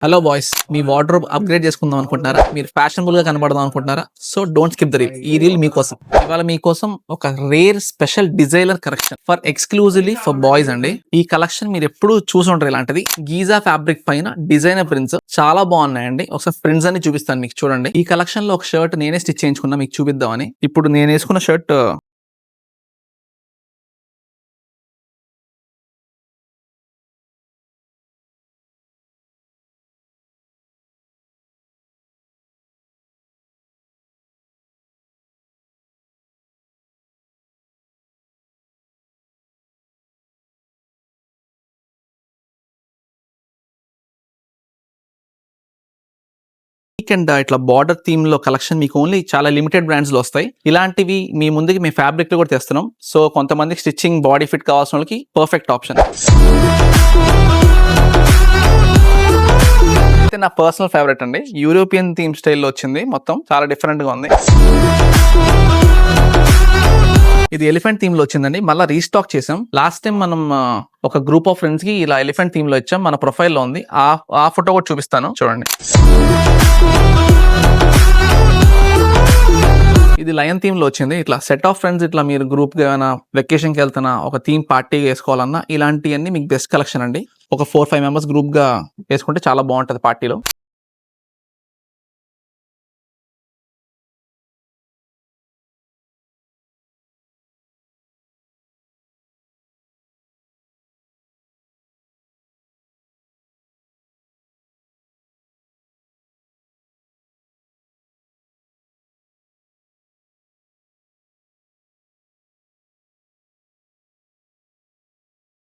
Hello boys, మీ wardrobe upgrade చేసుకుందాం అనుకుంటున్నారా? మీరు ఫ్యాషనబుల్ గా కనబడదాం అనుకుంటున్నారా? So don't skip the reel. ఈ రీల్ మీకోసం. ఇవాళ మీకోసం ఒక rare special designer collection for exclusively for boys అండి. ఈ కలెక్షన్ మీరు ఎప్పుడు చూసుంటారు. ఇలాంటిది గీజా ఫ్యాబ్రిక్ పైన డిజైనర్ ప్రింట్స్ చాలా బాగున్నాయండి. ఒకసారి ప్రింట్స్ అన్ని చూపిస్తాను మీకు, చూడండి. ఈ కలెక్షన్ లో ఒక షర్ట్ నేనే స్టిచ్ చేయించుకున్నా మీకు చూపిద్దామని. ఇప్పుడు నేను వేసుకున్న షర్ట్ అండ్ ఇట్లా బార్డర్ థీమ్ లో కలెక్షన్ మీకు ఓన్లీ చాలా లిమిటెడ్ బ్రాండ్స్ లో వస్తాయి. ఇలాంటివి మీ ముందుకి మేము ఫ్యాబ్రిక్ లో కూడా తెస్తున్నాం. సో కొంతమందికి స్టిచ్చింగ్ బాడీ ఫిట్ కావాల్సిన వాళ్ళకి పర్ఫెక్ట్ ఆప్షన్. అయితే నా పర్సనల్ ఫేవరెట్ అండి, యూరోపియన్ థీమ్ స్టైల్లో వచ్చింది. మొత్తం చాలా డిఫరెంట్ గా ఉంది. ఇది ఎలిఫెంట్ థీమ్ లో వచ్చిందండి. మళ్ళీ రీస్టాక్ చేసాం. లాస్ట్ టైం మనం ఒక గ్రూప్ ఆఫ్ ఫ్రెండ్స్ కి ఇలా ఎలిఫెంట్ థీమ్ లో ఇచ్చాం. మన ప్రొఫైల్ లో ఉంది. ఆ ఫోటో కూడా చూపిస్తాను, చూడండి. ఇది లయన్ థీమ్ లో వచ్చింది. ఇట్లా సెట్ ఆఫ్ ఫ్రెండ్స్, ఇట్లా మీరు గ్రూప్ గా ఏమైనా వెకేషన్ కి వెళ్తున్నా, ఒక థీమ్ పార్టీ వేసుకోవాలన్నా ఇలాంటివన్నీ మీకు బెస్ట్ కలెక్షన్ అండి. ఒక 4-5 మెంబర్స్ గ్రూప్ గా వేసుకుంటే చాలా బాగుంటది పార్టీలో.